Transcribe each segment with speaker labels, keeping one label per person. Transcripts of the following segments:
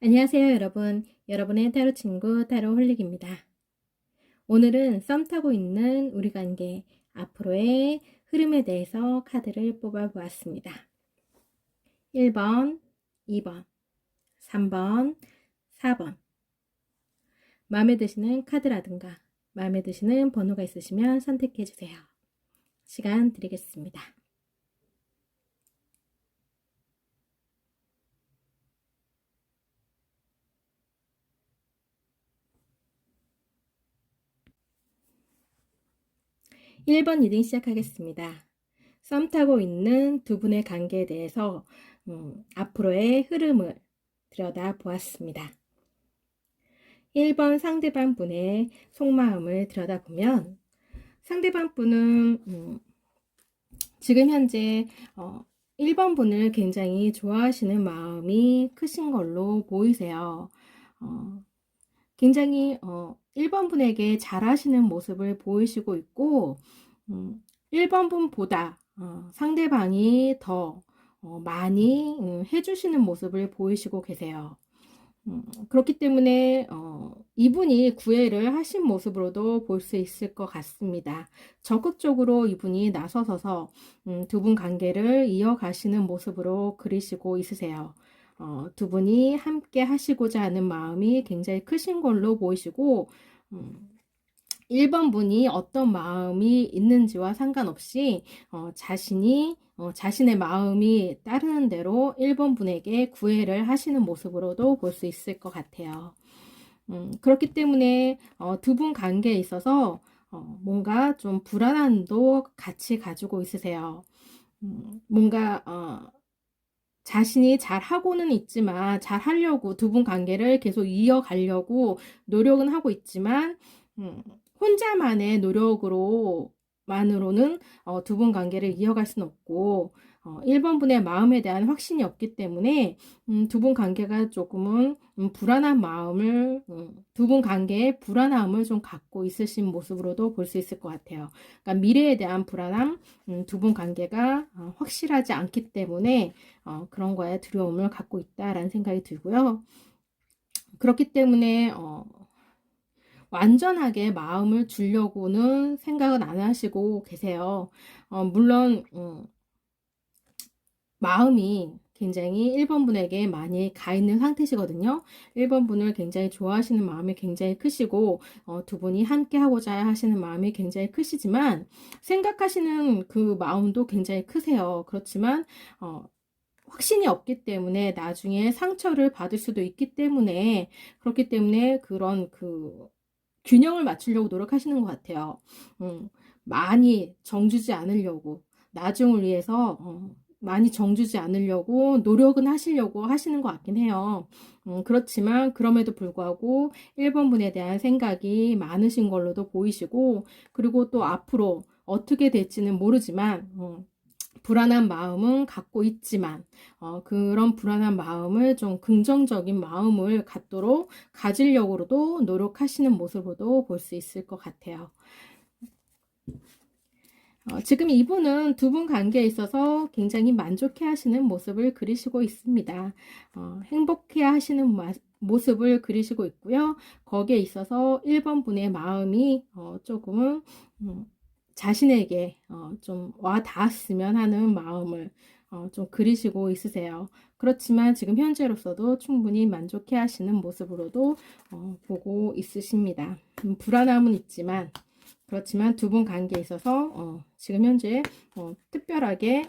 Speaker 1: 안녕하세요, 여러분. 여러분의 타로 친구 타로 홀릭입니다. 오늘은 썸 타고 있는 우리 관계 앞으로의 흐름에 대해서 카드를 뽑아 보았습니다. 1번, 2번, 3번, 4번. 마음에 드시는 카드라든가 마음에 드시는 번호가 있으시면 선택해 주세요. 시간 드리겠습니다. 1번 리딩 시작하겠습니다. 썸 타고 있는 두 분의 관계에 대해서 앞으로의 흐름을 들여다 보았습니다. 1번 상대방 분의 속마음을 들여다보면 상대방 분은 지금 현재 1번 분을 굉장히 좋아하시는 마음이 크신 걸로 보이세요. 굉장히 1번 분에게 잘하시는 모습을 보이시고 있고 1번 분보다 상대방이 더 많이 해주시는 모습을 보이시고 계세요. 그렇기 때문에 이분이 구애를 하신 모습으로도 볼 수 있을 것 같습니다. 적극적으로 이분이 나서서서 두 분 관계를 이어가시는 모습으로 그리시고 있으세요. 두 분이 함께 하시고자 하는 마음이 굉장히 크신 걸로 보이시고 1번 분이 어떤 마음이 있는지와 상관없이 자신의 마음이 따르는 대로 1번 분에게 구애를 하시는 모습으로도 볼 수 있을 것 같아요. 그렇기 때문에 두 분 관계에 있어서 뭔가 좀 불안함도 같이 가지고 있으세요. 뭔가 자신이 잘하고는 있지만 잘하려고 두 분 관계를 계속 이어가려고 노력은 하고 있지만 혼자만의 노력으로만으로는 두 분 관계를 이어갈 수는 없고 1번 분의 마음에 대한 확신이 없기 때문에 두 분 관계가 조금은 불안한 마음을 두 분 관계에 불안함을 좀 갖고 있으신 모습으로도 볼 수 있을 것 같아요. 그러니까 미래에 대한 불안함, 두 분 관계가 확실하지 않기 때문에 그런 거에 두려움을 갖고 있다라는 생각이 들고요. 그렇기 때문에 완전하게 마음을 주려고는 생각은 안 하시고 계세요. 물론 마음이 굉장히 1번 분에게 많이 가 있는 상태시거든요. 1번 분을 굉장히 좋아하시는 마음이 굉장히 크시고 두 분이 함께 하고자 하시는 마음이 굉장히 크시지만 생각하시는 그 마음도 굉장히 크세요. 그렇지만 확신이 없기 때문에 나중에 상처를 받을 수도 있기 때문에 그렇기 때문에 그런 균형을 맞추려고 노력하시는 것 같아요. 많이 정주지 않으려고 나중을 위해서 많이 정주지 않으려고 노력은 하시려고 하시는 것 같긴 해요. 그렇지만 그럼에도 불구하고 1번 분에 대한 생각이 많으신 걸로도 보이시고 그리고 또 앞으로 어떻게 될지는 모르지만 불안한 마음은 갖고 있지만 그런 불안한 마음을 좀 긍정적인 마음을 가지려고도 노력하시는 모습으로도 볼 수 있을 것 같아요. 지금 이분은 두 분 관계에 있어서 굉장히 만족해 하시는 모습을 그리시고 있습니다. 행복해 하시는 모습을 그리시고 있고요. 거기에 있어서 1번 분의 마음이 조금은 자신에게 좀 와 닿았으면 하는 마음을 좀 그리시고 있으세요. 그렇지만 지금 현재로서도 충분히 만족해 하시는 모습으로도 보고 있으십니다. 불안함은 있지만 그렇지만 두 분 관계에 있어서 지금 현재 특별하게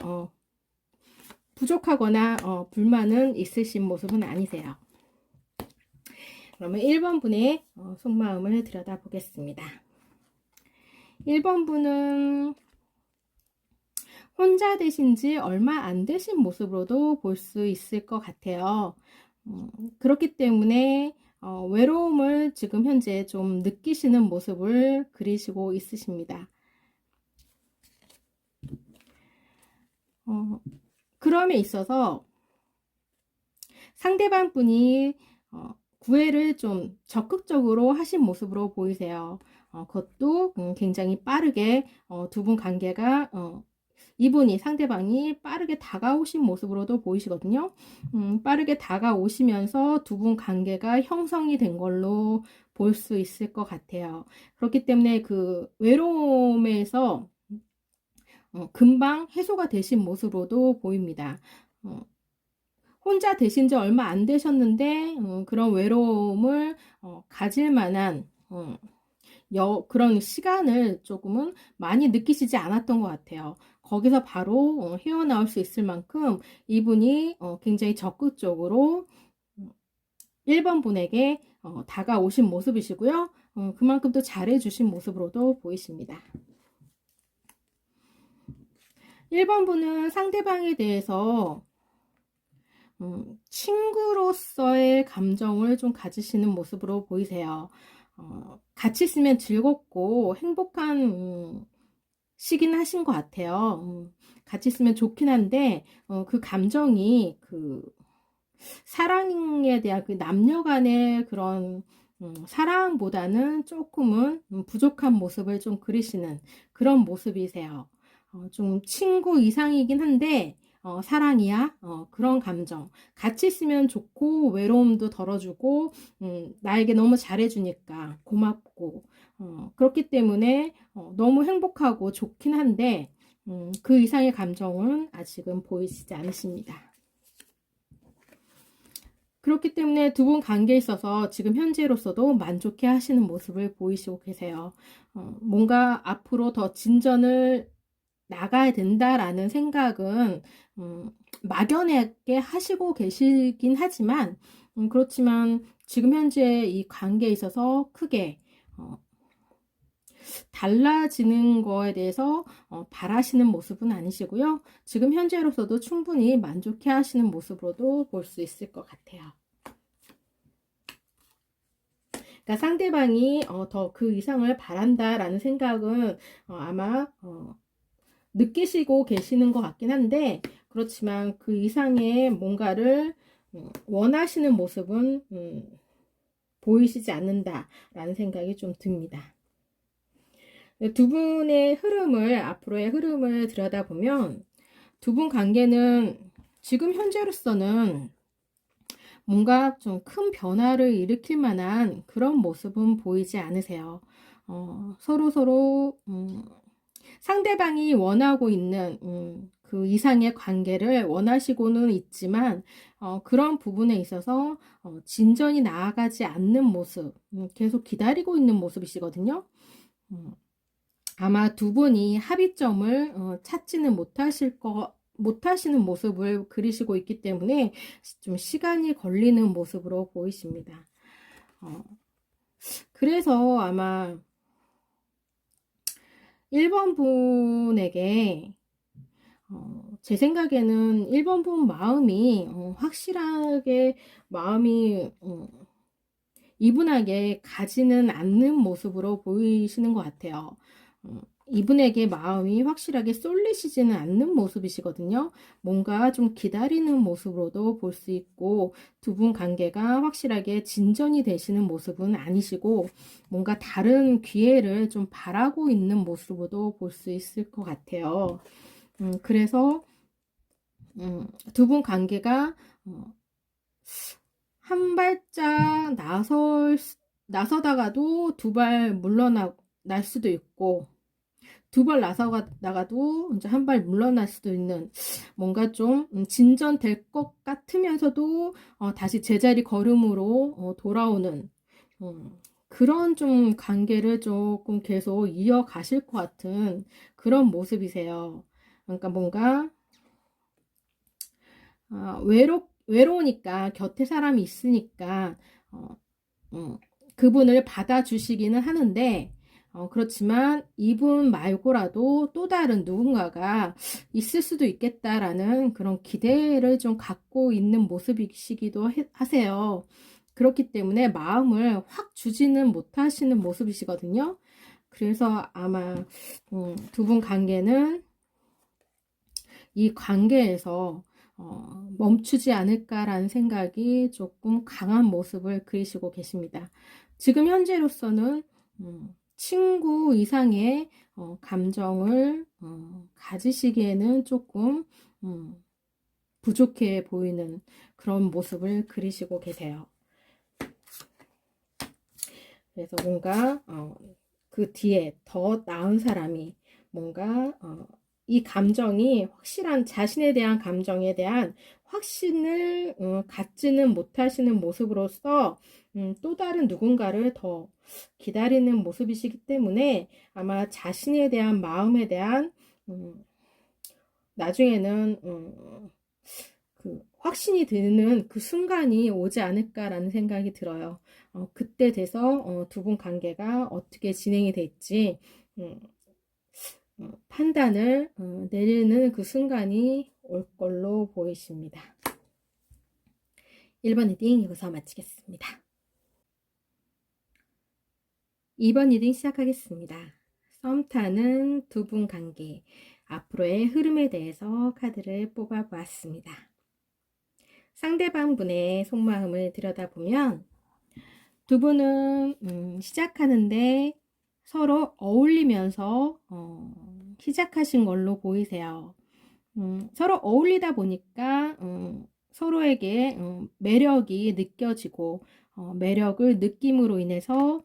Speaker 1: 부족하거나 불만은 있으신 모습은 아니세요. 그러면 1번 분의 속마음을 들여다보겠습니다. 1번 분은 혼자 되신 지 얼마 안 되신 모습으로도 볼 수 있을 것 같아요. 그렇기 때문에 외로움을 지금 현재 좀 느끼시는 모습을 그리시고 있으십니다. 그럼에 있어서 상대방 분이 구애를 좀 적극적으로 하신 모습으로 보이세요. 그것도 굉장히 빠르게 두 분 관계가 이분이 상대방이 빠르게 다가오신 모습으로도 보이시거든요. 빠르게 다가오시면서 두 분 관계가 형성이 된 걸로 볼 수 있을 것 같아요. 그렇기 때문에 그 외로움에서 금방 해소가 되신 모습으로도 보입니다. 어, 혼자 되신 지 얼마 안 되셨는데 그런 외로움을 가질 만한 그런 시간을 조금은 많이 느끼시지 않았던 것 같아요. 거기서 바로 헤어나올 수 있을 만큼 이분이 굉장히 적극적으로 1번 분에게 다가오신 모습이시고요. 그만큼 또 잘해주신 모습으로도 보이십니다. 1번 분은 상대방에 대해서 친구로서의 감정을 좀 가지시는 모습으로 보이세요. 같이 있으면 즐겁고 행복한 시긴 하신 것 같아요. 같이 있으면 좋긴 한데 그 감정이 그 사랑에 대한 그 남녀 간의 그런 사랑보다는 조금은 부족한 모습을 좀 그리시는 그런 모습이세요. 좀 친구 이상이긴 한데 사랑이야 그런 감정 같이 있으면 좋고 외로움도 덜어주고 나에게 너무 잘해주니까 고맙고 그렇기 때문에 너무 행복하고 좋긴 한데 그 이상의 감정은 아직은 보이시지 않으십니다. 그렇기 때문에 두 분 관계에 있어서 지금 현재로서도 만족해 하시는 모습을 보이시고 계세요. 뭔가 앞으로 더 진전을 나가야 된다라는 생각은 막연하게 하시고 계시긴 하지만 그렇지만 지금 현재 이 관계에 있어서 크게 달라지는 거에 대해서 바라시는 모습은 아니시고요. 지금 현재로서도 충분히 만족해 하시는 모습으로도 볼 수 있을 것 같아요. 그러니까 상대방이 더 그 이상을 바란다라는 생각은 아마 느끼시고 계시는 것 같긴 한데 그렇지만 그 이상의 뭔가를 원하시는 모습은 보이시지 않는다라는 생각이 좀 듭니다. 두 분의 흐름을 앞으로의 흐름을 들여다보면 두 분 관계는 지금 현재로서는 뭔가 좀 큰 변화를 일으킬 만한 그런 모습은 보이지 않으세요. 서로 상대방이 원하고 있는 그 이상의 관계를 원하시고는 있지만 그런 부분에 있어서 진전이 나아가지 않는 모습, 계속 기다리고 있는 모습이시거든요. 아마 두 분이 합의점을 찾지는 못하시는 모습을 그리시고 있기 때문에 좀 시간이 걸리는 모습으로 보이십니다. 그래서 아마 1번 분에게 제 생각에는 1번 분 마음이 확실하게 마음이 이분에게 가지는 않는 모습으로 보이시는 것 같아요. 이분에게 마음이 확실하게 쏠리시지는 않는 모습이시거든요. 뭔가 좀 기다리는 모습으로도 볼 수 있고 두 분 관계가 확실하게 진전이 되시는 모습은 아니시고 뭔가 다른 기회를 좀 바라고 있는 모습으로도 볼 수 있을 것 같아요. 그래서 두 분 관계가 한 발짝 나서다가도 두 발 물러날 수도 있고 두 발 나가도 이제 한 발 물러날 수도 있는 뭔가 좀 진전될 것 같으면서도 다시 제자리 걸음으로 돌아오는 그런 좀 관계를 조금 계속 이어가실 것 같은 그런 모습이세요. 그러니까 뭔가 외로우니까 곁에 사람이 있으니까 그분을 받아주시기는 하는데 그렇지만 이분 말고라도 또 다른 누군가가 있을 수도 있겠다라는 그런 기대를 좀 갖고 있는 모습이시기도 하세요. 그렇기 때문에 마음을 확 주지는 못하시는 모습이시거든요. 그래서 아마 두 분 관계는 이 관계에서 멈추지 않을까라는 생각이 조금 강한 모습을 그리시고 계십니다. 지금 현재로서는 친구 이상의 감정을 가지시기에는 조금 부족해 보이는 그런 모습을 그리시고 계세요. 그래서 뭔가 그 뒤에 더 나은 사람이 뭔가 이 감정이 확실한 자신에 대한 감정에 대한 확신을 갖지는 못하시는 모습으로서 또 다른 누군가를 더 기다리는 모습이시기 때문에 아마 자신에 대한 마음에 대한 나중에는 그 확신이 드는 그 순간이 오지 않을까라는 생각이 들어요. 그때 돼서 두 분 관계가 어떻게 진행이 될지 판단을 내리는 그 순간이 올 걸로 보이십니다. 1번 리딩 여기서 마치겠습니다. 2번 리딩 시작하겠습니다. 썸 타는 두 분 관계, 앞으로의 흐름에 대해서 카드를 뽑아보았습니다. 상대방 분의 속마음을 들여다보면 두 분은 시작하는데 서로 어울리면서 시작하신 걸로 보이세요. 서로 어울리다 보니까 서로에게 매력이 느껴지고 매력을 느낌으로 인해서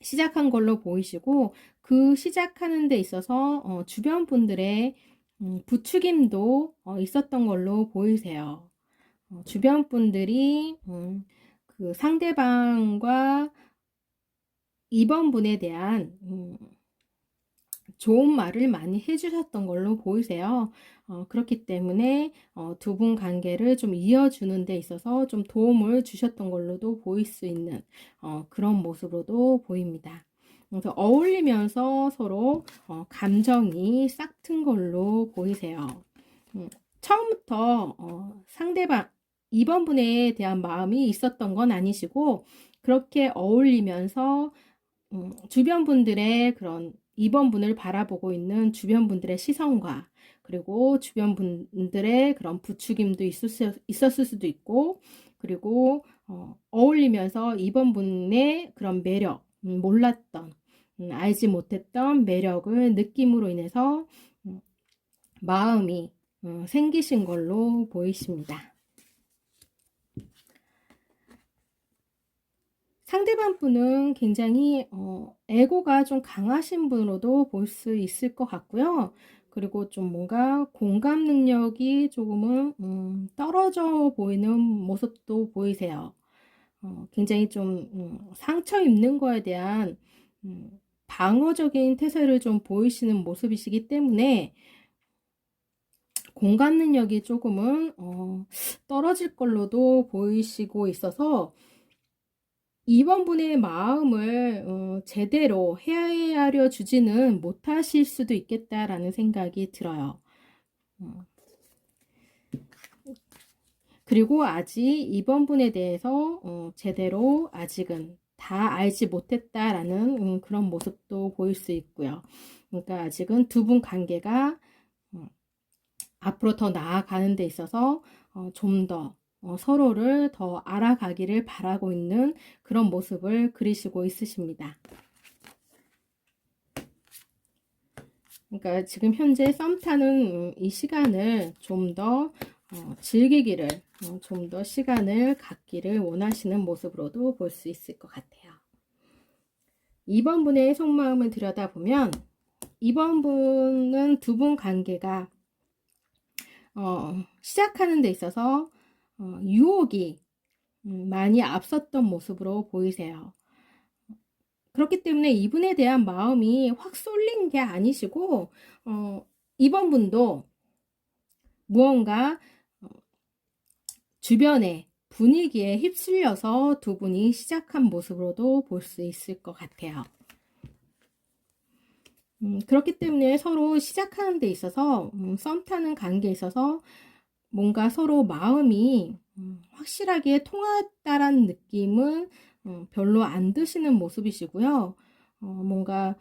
Speaker 1: 시작한 걸로 보이시고 그 시작하는 데 있어서 주변 분들의 부추김도 있었던 걸로 보이세요. 주변 분들이 그 상대방과 2번 분에 대한 좋은 말을 많이 해주셨던 걸로 보이세요. 그렇기 때문에 두 분 관계를 좀 이어주는 데 있어서 좀 도움을 주셨던 걸로도 보일 수 있는 그런 모습으로도 보입니다. 그래서 어울리면서 서로 감정이 싹튼 걸로 보이세요. 처음부터 상대방 2번 분에 대한 마음이 있었던 건 아니시고 그렇게 어울리면서 주변 분들의 그런 2번 분을 바라보고 있는 주변 분들의 시선과 그리고 주변 분들의 그런 부추김도 있었을 수도 있고 그리고 어울리면서 2번 분의 그런 매력, 몰랐던 알지 못했던 매력을 느낌으로 인해서 마음이 생기신 걸로 보이십니다. 상대방 분은 굉장히 에고가 좀 강하신 분으로도 볼 수 있을 것 같고요. 그리고 좀 뭔가 공감 능력이 조금은 떨어져 보이는 모습도 보이세요. 굉장히 좀 상처 입는 거에 대한 방어적인 태세를 좀 보이시는 모습이시기 때문에 공감 능력이 조금은 떨어질 걸로도 보이시고 있어서 2번 분의 마음을 제대로 헤아려 주지는 못하실 수도 있겠다라는 생각이 들어요. 그리고 아직 2번 분에 대해서 제대로 아직은 다 알지 못했다라는 그런 모습도 보일 수 있고요. 그러니까 아직은 두 분 관계가 앞으로 더 나아가는 데 있어서 좀 더 서로를 더 알아가기를 바라고 있는 그런 모습을 그리시고 있으십니다. 그러니까 지금 현재 썸 타는 이 시간을 좀 더 즐기기를 좀 더 시간을 갖기를 원하시는 모습으로도 볼 수 있을 것 같아요. 2번 분의 속마음을 들여다보면 2번 분은 두 분 관계가 시작하는 데 있어서 유혹이 많이 앞섰던 모습으로 보이세요. 그렇기 때문에 이분에 대한 마음이 확 쏠린 게 아니시고 2번 분도 무언가 주변의 분위기에 휩쓸려서 두 분이 시작한 모습으로도 볼 수 있을 것 같아요. 그렇기 때문에 서로 시작하는 데 있어서 썸 타는 관계에 있어서 뭔가 서로 마음이 확실하게 통했다라는 느낌은 별로 안 드시는 모습이시고요. 뭔가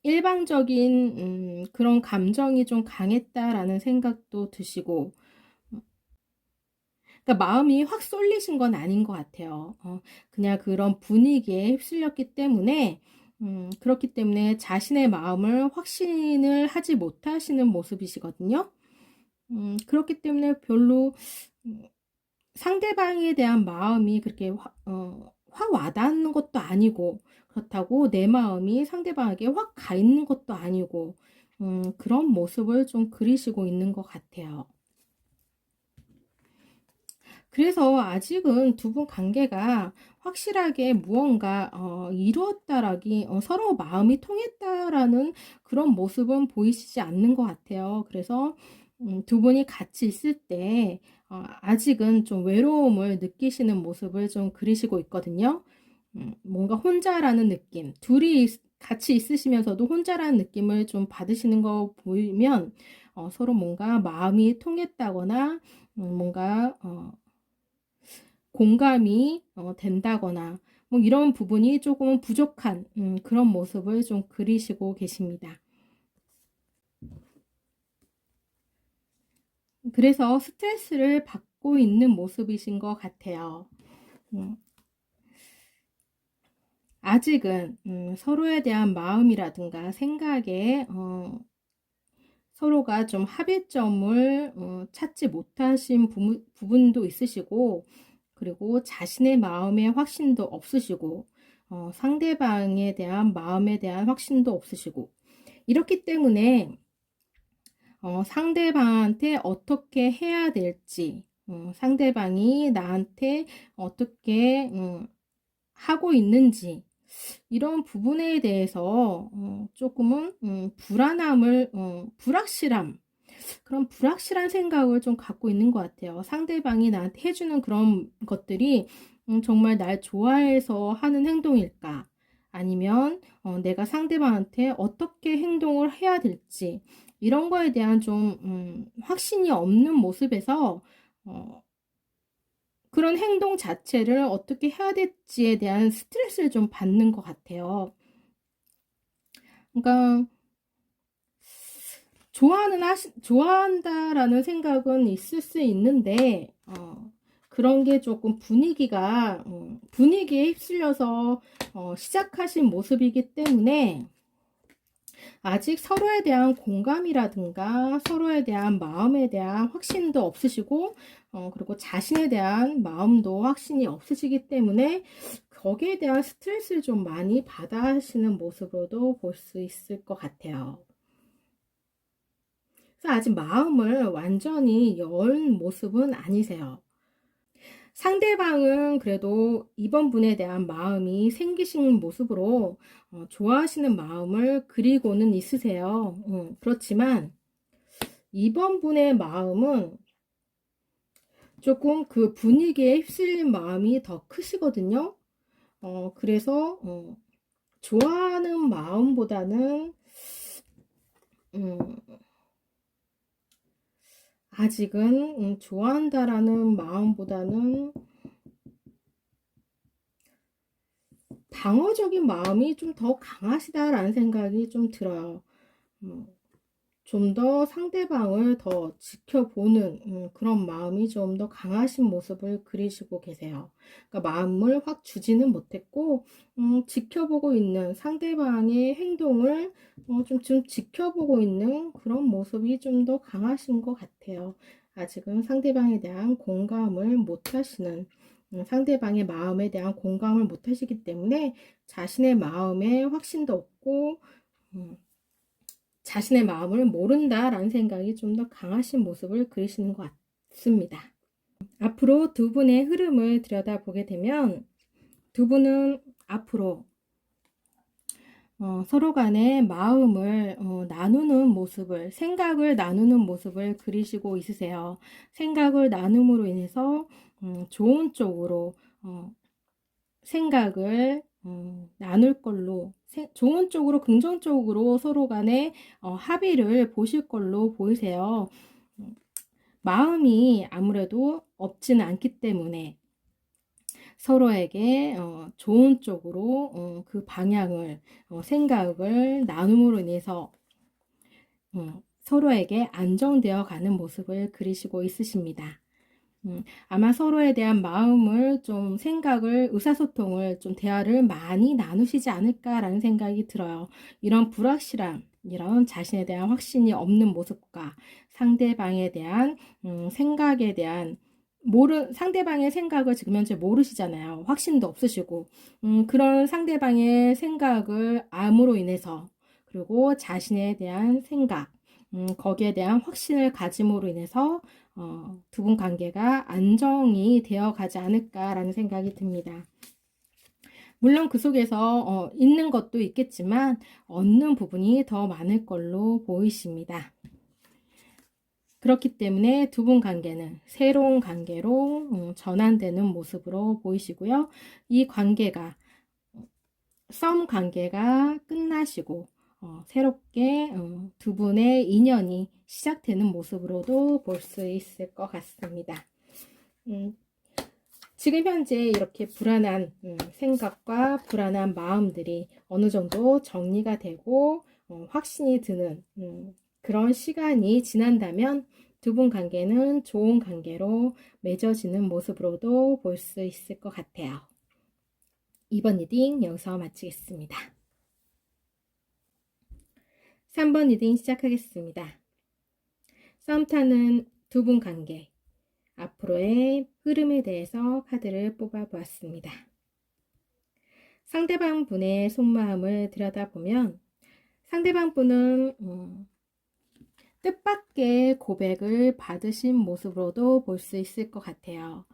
Speaker 1: 일방적인 그런 감정이 좀 강했다라는 생각도 드시고 그러니까 마음이 확 쏠리신 건 아닌 것 같아요. 그냥 그런 분위기에 휩쓸렸기 때문에 그렇기 때문에 자신의 마음을 확신을 하지 못하시는 모습이시거든요. 그렇기 때문에 별로 음, 상대방에 대한 마음이 그렇게 확 와닿는 것도 아니고, 그렇다고 내 마음이 상대방에게 확 가 있는 것도 아니고, 그런 모습을 좀 그리시고 있는 것 같아요. 그래서 아직은 두 분 관계가 확실하게 무언가 이루었다라기, 서로 마음이 통했다라는 그런 모습은 보이시지 않는 것 같아요. 그래서 두 분이 같이 있을 때 아직은 좀 외로움을 느끼시는 모습을 좀 그리시고 있거든요. 뭔가 혼자라는 느낌, 둘이 같이 있으시면서도 혼자라는 느낌을 좀 받으시는 거 보이면 서로 뭔가 마음이 통했다거나 뭔가 공감이 된다거나 뭐 이런 부분이 조금 부족한 그런 모습을 좀 그리시고 계십니다. 그래서 스트레스를 받고 있는 모습이신 것 같아요. 음, 아직은 서로에 대한 마음이라든가 생각에 서로가 좀 합의점을 찾지 못하신 부분도 있으시고, 그리고 자신의 마음의 확신도 없으시고, 상대방에 대한 마음에 대한 확신도 없으시고, 이렇기 때문에 상대방한테 어떻게 해야 될지, 상대방이 나한테 어떻게 하고 있는지, 이런 부분에 대해서 조금은 불안함을, 불확실함, 그런 불확실한 생각을 좀 갖고 있는 것 같아요. 상대방이 나한테 해주는 그런 것들이 정말 날 좋아해서 하는 행동일까? 아니면 내가 상대방한테 어떻게 행동을 해야 될지, 이런 거에 대한 좀 확신이 없는 모습에서 그런 행동 자체를 어떻게 해야 될지에 대한 스트레스를 좀 받는 것 같아요. 그러니까 좋아한다라는 생각은 있을 수 있는데, 그런 게 조금 분위기에 휩쓸려서 시작하신 모습이기 때문에 아직 서로에 대한 공감이라든가 서로에 대한 마음에 대한 확신도 없으시고, 그리고 자신에 대한 마음도 확신이 없으시기 때문에 거기에 대한 스트레스를 좀 많이 받아 하시는 모습으로도 볼 수 있을 것 같아요. 그래서 아직 마음을 완전히 연 모습은 아니세요. 상대방은 그래도 이번 분에 대한 마음이 생기신 모습으로 좋아하시는 마음을 그리고는 있으세요. 그렇지만 이번 분의 마음은 조금 그 분위기에 휩쓸린 마음이 더 크시거든요. 그래서 좋아하는 마음보다는 음, 아직은 좋아한다라는 마음보다는 방어적인 마음이 좀 더 강하시다라는 생각이 좀 들어요. 좀 더 상대방을 더 지켜보는 그런 마음이 좀 더 강하신 모습을 그리시고 계세요. 그러니까 마음을 확 주지는 못했고 지켜보고 있는 상대방의 행동을 좀 지켜보고 있는 그런 모습이 좀 더 강하신 것 같아요. 아직은 상대방에 대한 공감을 못 하시는, 상대방의 마음에 대한 공감을 못 하시기 때문에 자신의 마음에 확신도 없고 음, 자신의 마음을 모른다라는 생각이 좀 더 강하신 모습을 그리시는 것 같습니다. 앞으로 두 분의 흐름을 들여다보게 되면 두 분은 앞으로 서로 간의 마음을 나누는 모습을, 생각을 나누는 모습을 그리시고 있으세요. 생각을 나눔으로 인해서 좋은 쪽으로 생각을 나눌 걸로, 좋은 쪽으로 긍정적으로 서로 간에 합의를 보실 걸로 보이세요. 마음이 아무래도 없지는 않기 때문에 서로에게 좋은 쪽으로 그 방향을, 생각을 나눔으로 인해서 서로에게 안정되어 가는 모습을 그리시고 있으십니다. 아마 서로에 대한 마음을 좀 생각을 의사소통을 좀 대화를 많이 나누시지 않을까라는 생각이 들어요. 이런 불확실함, 이런 자신에 대한 확신이 없는 모습과 상대방에 대한 생각에 대한 상대방의 생각을 지금 현재 모르시잖아요. 확신도 없으시고 그런 상대방의 생각을 암으로 인해서 그리고 자신에 대한 생각 거기에 대한 확신을 가짐으로 인해서 두 분 관계가 안정이 되어 가지 않을까라는 생각이 듭니다. 물론 그 속에서 있는 것도 있겠지만 얻는 부분이 더 많을 걸로 보이십니다. 그렇기 때문에 두 분 관계는 새로운 관계로 전환되는 모습으로 보이시고요. 이 관계가 썸 관계가 끝나시고 새롭게 두 분의 인연이 시작되는 모습으로도 볼 수 있을 것 같습니다. 지금 현재 이렇게 불안한 생각과 불안한 마음들이 어느 정도 정리가 되고 확신이 드는 그런 시간이 지난다면 두 분 관계는 좋은 관계로 맺어지는 모습으로도 볼 수 있을 것 같아요. 이번 리딩 여기서 마치겠습니다. 3번 리딩 시작하겠습니다. 썸 타는 두 분 관계, 앞으로의 흐름에 대해서 카드를 뽑아보았습니다. 상대방 분의 속마음을 들여다보면 상대방 분은 뜻밖의 고백을 받으신 모습으로도 볼 수 있을 것 같아요.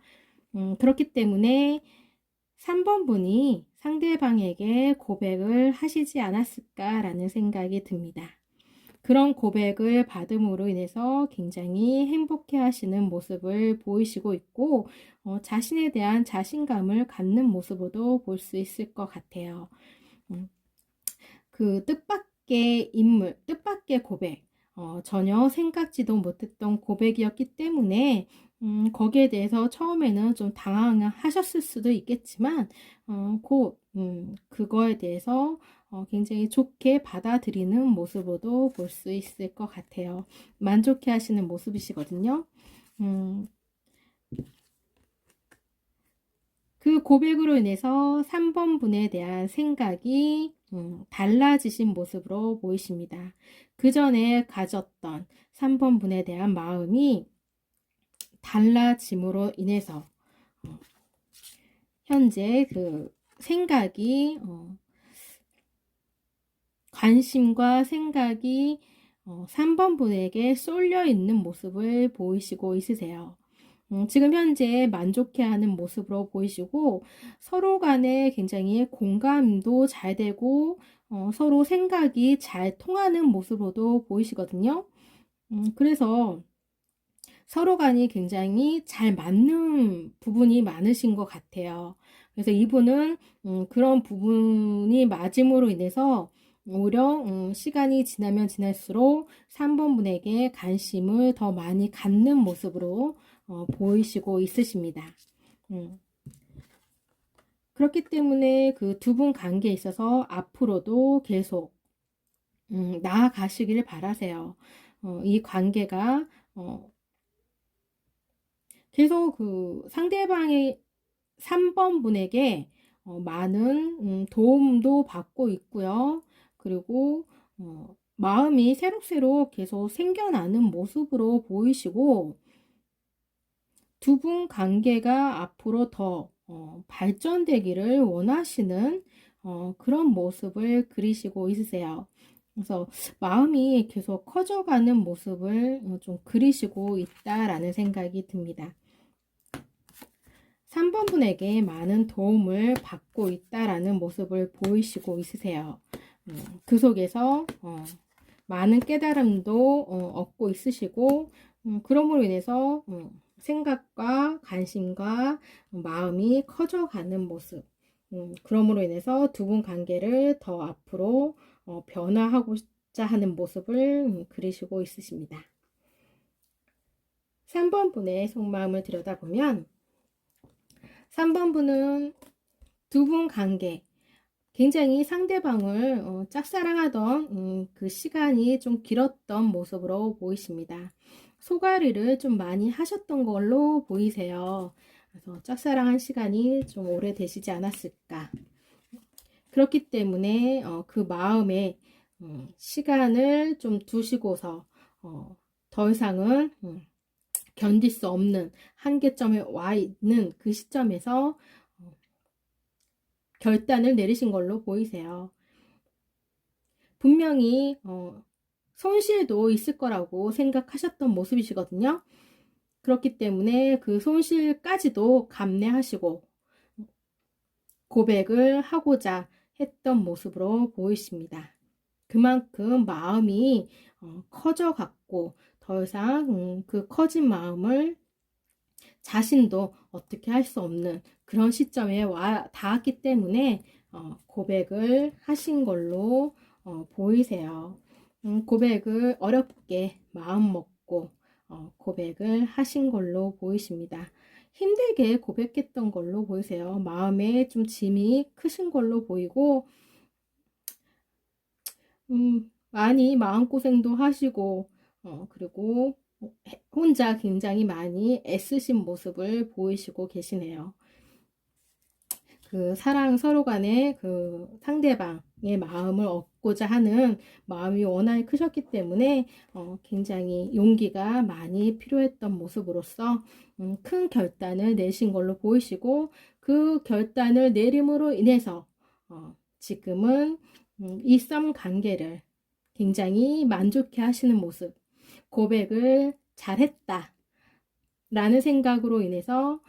Speaker 1: 그렇기 때문에 3번 분이 상대방에게 고백을 하시지 않았을까라는 생각이 듭니다. 그런 고백을 받음으로 인해서 굉장히 행복해 하시는 모습을 보이시고 있고 자신에 대한 자신감을 갖는 모습으로도 볼 수 있을 것 같아요. 그 뜻밖의 인물, 뜻밖의 고백, 전혀 생각지도 못했던 고백이었기 때문에 거기에 대해서 처음에는 좀 당황하셨을 수도 있겠지만 곧 그거에 대해서 굉장히 좋게 받아들이는 모습으로도 볼 수 있을 것 같아요. 만족해 하시는 모습이시거든요. 그 고백으로 인해서 3번 분에 대한 생각이 달라지신 모습으로 보이십니다. 그 전에 가졌던 3번 분에 대한 마음이 달라짐으로 인해서 현재 그 생각이 관심과 생각이 3번 분에게 쏠려 있는 모습을 보이시고 있으세요. 지금 현재 만족해하는 모습으로 보이시고 서로 간에 굉장히 공감도 잘 되고 서로 생각이 잘 통하는 모습으로도 보이시거든요. 그래서 서로 간이 굉장히 잘 맞는 부분이 많으신 것 같아요. 그래서 이분은 그런 부분이 맞음으로 인해서 오히려 시간이 지나면 지날수록 3번 분에게 관심을 더 많이 갖는 모습으로 보이시고 있으십니다. 그렇기 때문에 그 두 분 관계에 있어서 앞으로도 계속 나아가시기를 바라세요. 이 관계가 계속 그 상대방의 3번 분에게 많은 도움도 받고 있고요. 그리고 마음이 새록새록 계속 생겨나는 모습으로 보이시고 두 분 관계가 앞으로 더 발전되기를 원하시는 그런 모습을 그리시고 있으세요. 그래서 마음이 계속 커져가는 모습을 좀 그리시고 있다라는 생각이 듭니다. 3번 분에게 많은 도움을 받고 있다라는 모습을 보이시고 있으세요. 그 속에서 많은 깨달음도 얻고 있으시고 그러므로 인해서 생각과 관심과 마음이 커져가는 모습 그러므로 인해서 두 분 관계를 더 앞으로 변화하고자 하는 모습을 그리시고 있으십니다. 3번 분의 속마음을 들여다보면 3번 분은 두 분 관계 굉장히 상대방을 짝사랑하던 그 시간이 좀 길었던 모습으로 보이십니다. 소갈이를 좀 많이 하셨던 걸로 보이세요. 그래서 짝사랑한 시간이 좀 오래되시지 않았을까. 그렇기 때문에 그 마음에 시간을 좀 두시고서 더 이상은 견딜 수 없는 한계점에 와 있는 그 시점에서 결단을 내리신 걸로 보이세요. 분명히 손실도 있을 거라고 생각하셨던 모습이시거든요. 그렇기 때문에 그 손실까지도 감내하시고 고백을 하고자 했던 모습으로 보이십니다. 그만큼 마음이 커져갔고 더 이상 그 커진 마음을 자신도 어떻게 할 수 없는 그런 시점에 와 닿았기 때문에 고백을 하신 걸로 보이세요. 고백을 어렵게 마음 먹고 고백을 하신 걸로 보이십니다. 힘들게 고백했던 걸로 보이세요. 마음에 좀 짐이 크신 걸로 보이고 많이 마음고생도 하시고 그리고 혼자 굉장히 많이 애쓰신 모습을 보이시고 계시네요. 그 사랑 서로 간에 그 상대방의 마음을 얻고자 하는 마음이 워낙에 크셨기 때문에 굉장히 용기가 많이 필요했던 모습으로서 큰 결단을 내신 걸로 보이시고 그 결단을 내림으로 인해서 지금은 이 썸 관계를 굉장히 만족해 하시는 모습, 고백을 잘했다 라는 생각으로 인해서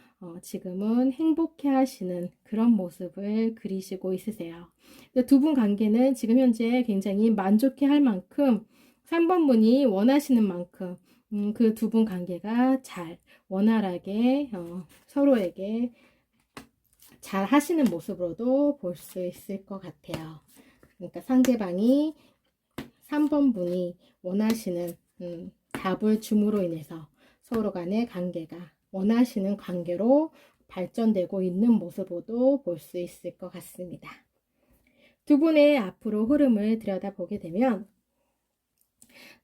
Speaker 1: 지금은 행복해 하시는 그런 모습을 그리시고 있으세요. 두 분 관계는 지금 현재 굉장히 만족해 할 만큼 3번 분이 원하시는 만큼 그 두 분 관계가 잘 원활하게 서로에게 잘 하시는 모습으로도 볼 수 있을 것 같아요. 그러니까 상대방이 3번 분이 원하시는 답을 줌으로 인해서 서로 간의 관계가 원하시는 관계로 발전되고 있는 모습으로도 볼 수 있을 것 같습니다. 두 분의 앞으로 흐름을 들여다보게 되면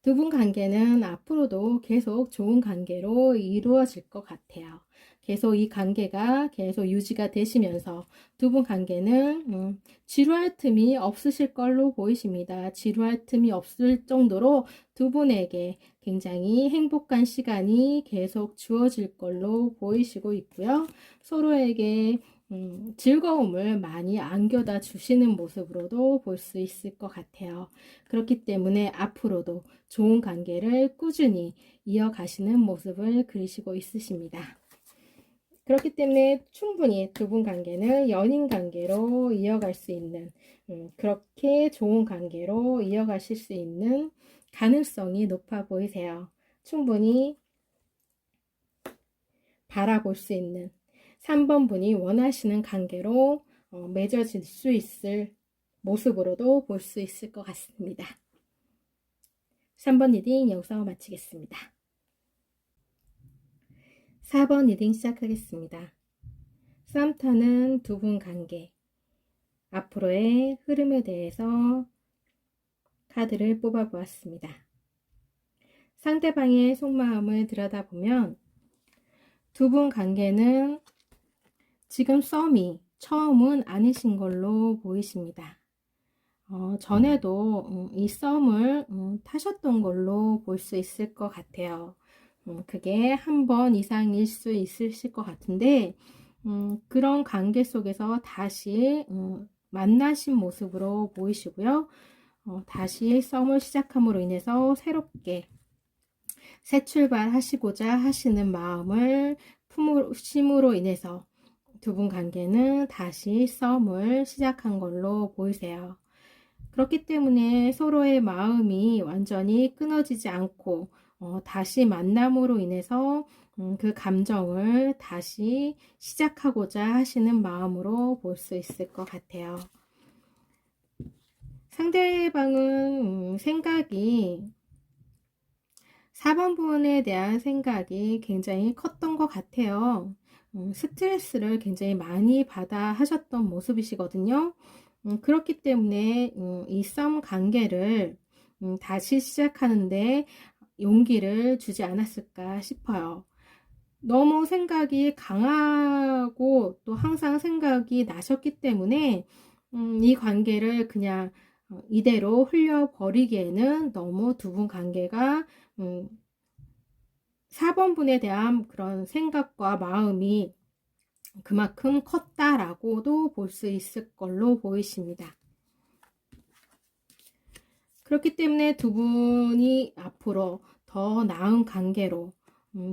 Speaker 1: 두 분 관계는 앞으로도 계속 좋은 관계로 이루어질 것 같아요. 계속 이 관계가 계속 유지가 되시면서 두 분 관계는 지루할 틈이 없으실 걸로 보이십니다. 지루할 틈이 없을 정도로 두 분에게 굉장히 행복한 시간이 계속 주어질 걸로 보이시고 있고요. 서로에게 즐거움을 많이 안겨다 주시는 모습으로도 볼 수 있을 것 같아요. 그렇기 때문에 앞으로도 좋은 관계를 꾸준히 이어가시는 모습을 그리시고 있으십니다. 그렇기 때문에 충분히 두 분 관계는 연인 관계로 이어갈 수 있는 그렇게 좋은 관계로 이어가실 수 있는 가능성이 높아 보이세요. 충분히 바라볼 수 있는 3번 분이 원하시는 관계로 맺어질 수 있을 모습으로도 볼 수 있을 것 같습니다. 3번 리딩 여기서 마치겠습니다. 4번 리딩 시작하겠습니다. 썸 타는 두 분 관계, 앞으로의 흐름에 대해서 카드를 뽑아보았습니다. 상대방의 속마음을 들여다보면 두 분 관계는 지금 썸이 처음은 아니신 걸로 보이십니다. 전에도 이 썸을 타셨던 걸로 볼 수 있을 것 같아요. 그게 한 번 이상일 수 있으실 것 같은데 그런 관계 속에서 다시 만나신 모습으로 보이시고요. 다시 썸을 시작함으로 인해서 새롭게 새 출발하시고자 하시는 마음을 품으심으로 인해서 두 분 관계는 다시 썸을 시작한 걸로 보이세요. 그렇기 때문에 서로의 마음이 완전히 끊어지지 않고 다시 만남으로 인해서 그 감정을 다시 시작하고자 하시는 마음으로 볼 수 있을 것 같아요. 상대방은 생각이 4번 분에 대한 생각이 굉장히 컸던 것 같아요. 스트레스를 굉장히 많이 받아 하셨던 모습이시거든요. 그렇기 때문에 이 썸 관계를 다시 시작하는데 용기를 주지 않았을까 싶어요. 너무 생각이 강하고 또 항상 생각이 나셨기 때문에 이 관계를 그냥 이대로 흘려버리기에는 너무 두 분 관계가 4번분에 대한 그런 생각과 마음이 그만큼 컸다라고도 볼 수 있을 걸로 보이십니다. 그렇기 때문에 두 분이 앞으로 더 나은 관계로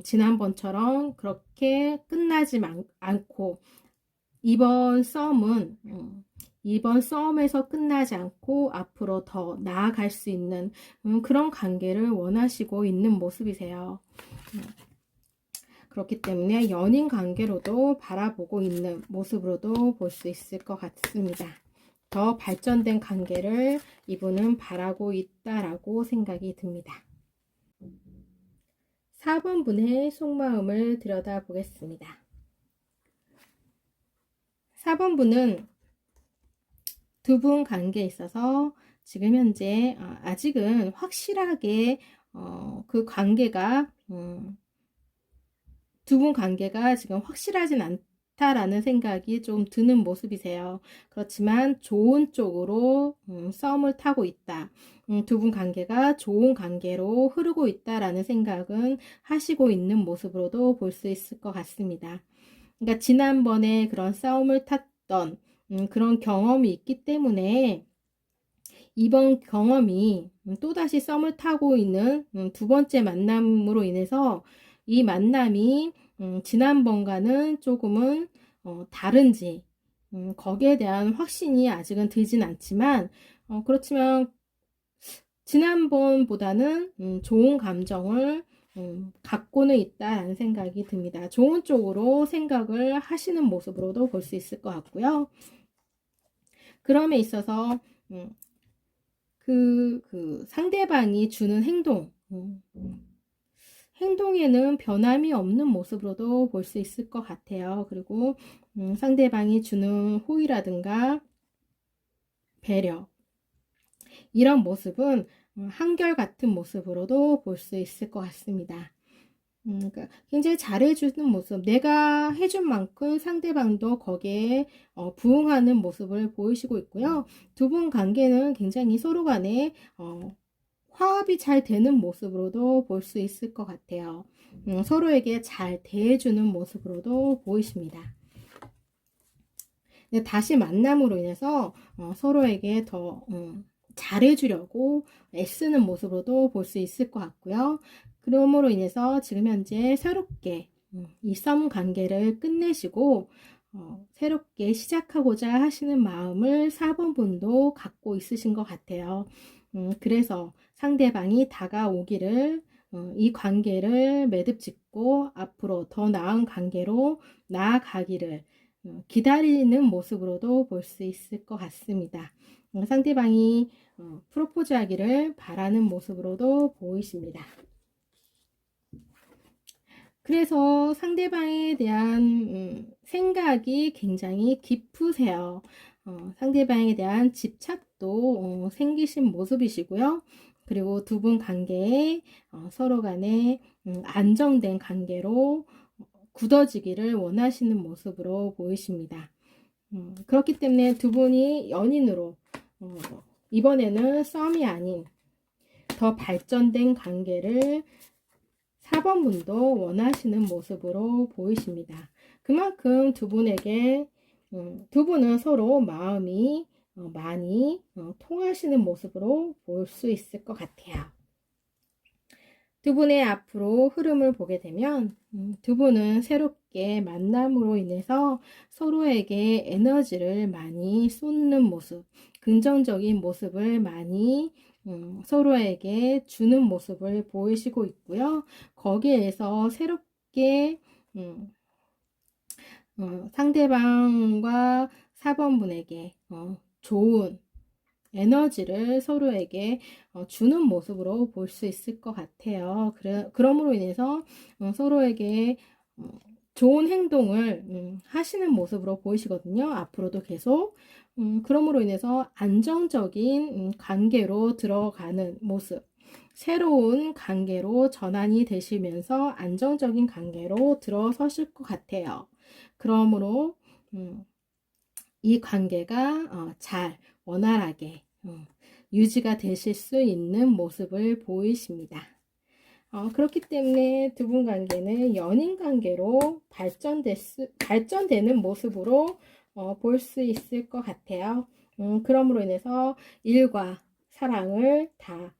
Speaker 1: 지난번처럼 그렇게 끝나지 않고 이번 썸에서 끝나지 않고 앞으로 더 나아갈 수 있는 그런 관계를 원하시고 있는 모습이세요. 그렇기 때문에 연인 관계로도 바라보고 있는 모습으로도 볼 수 있을 것 같습니다. 더 발전된 관계를 이분은 바라고 있다라고 생각이 듭니다. 4번 분의 속마음을 들여다보겠습니다. 4번 분은 두 분 관계에 있어서 지금 현재 아직은 확실하게 그 관계가 두 분 관계가 지금 확실하진 않다라는 생각이 좀 드는 모습이세요. 그렇지만 좋은 쪽으로 썸을 타고 있다. 두 분 관계가 좋은 관계로 흐르고 있다라는 생각은 하시고 있는 모습으로도 볼 수 있을 것 같습니다. 그러니까 지난번에 그런 싸움을 탔던 그런 경험이 있기 때문에 이번 경험이 또다시 썸을 타고 있는 두 번째 만남으로 인해서 이 만남이 지난번과는 조금은 다른지 거기에 대한 확신이 아직은 들진 않지만 그렇지만 지난번보다는 좋은 감정을 갖고는 있다라는 생각이 듭니다. 좋은 쪽으로 생각을 하시는 모습으로도 볼 수 있을 것 같고요. 그럼에 있어서 그 상대방이 주는 행동에는 변함이 없는 모습으로도 볼 수 있을 것 같아요. 그리고 상대방이 주는 호의라든가 배려 이런 모습은 한결같은 모습으로도 볼 수 있을 것 같습니다. 그러니까 굉장히 잘해주는 모습, 내가 해준 만큼 상대방도 거기에 부응하는 모습을 보이시고 있고요. 두 분 관계는 굉장히 서로 간에 화합이 잘 되는 모습으로도 볼 수 있을 것 같아요. 서로에게 잘 대해주는 모습으로도 보이십니다. 다시 만남으로 인해서 서로에게 더 잘해주려고 애쓰는 모습으로도 볼 수 있을 것 같고요. 그러므로 인해서 지금 현재 새롭게 이 썸 관계를 끝내시고 새롭게 시작하고자 하시는 마음을 4번 분도 갖고 있으신 것 같아요. 그래서 상대방이 다가오기를 이 관계를 매듭짓고 앞으로 더 나은 관계로 나아가기를 기다리는 모습으로도 볼 수 있을 것 같습니다. 상대방이 프로포즈 하기를 바라는 모습으로도 보이십니다. 그래서 상대방에 대한 생각이 굉장히 깊으세요. 상대방에 대한 집착도 생기신 모습이시고요. 그리고 두 분 관계에 서로 간에 안정된 관계로 굳어지기를 원하시는 모습으로 보이십니다. 그렇기 때문에 두 분이 연인으로 이번에는 썸이 아닌 더 발전된 관계를 4번 분도 원하시는 모습으로 보이십니다. 그만큼 두 분에게 두 분은 서로 마음이 많이 통하시는 모습으로 볼 수 있을 것 같아요. 두 분의 앞으로 흐름을 보게 되면 두 분은 새롭게 만남으로 인해서 서로에게 에너지를 많이 쏟는 모습, 긍정적인 모습을 많이 서로에게 주는 모습을 보이시고 있고요. 거기에서 새롭게 상대방과 4번 분에게 좋은 에너지를 서로에게 주는 모습으로 볼 수 있을 것 같아요. 그러므로 인해서 서로에게 좋은 행동을 하시는 모습으로 보이시거든요. 앞으로도 계속. 그러므로 인해서 안정적인 관계로 들어가는 모습. 새로운 관계로 전환이 되시면서 안정적인 관계로 들어서실 것 같아요. 그러므로 이 관계가 잘 원활하게 유지가 되실 수 있는 모습을 보이십니다. 그렇기 때문에 두 분 관계는 연인 관계로 발전되는 모습으로 볼 수 있을 것 같아요. 그럼으로 인해서 일과 사랑을 다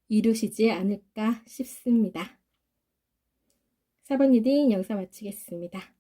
Speaker 1: 이루시지 않을까 싶습니다. 4번 리딩 영상 마치겠습니다.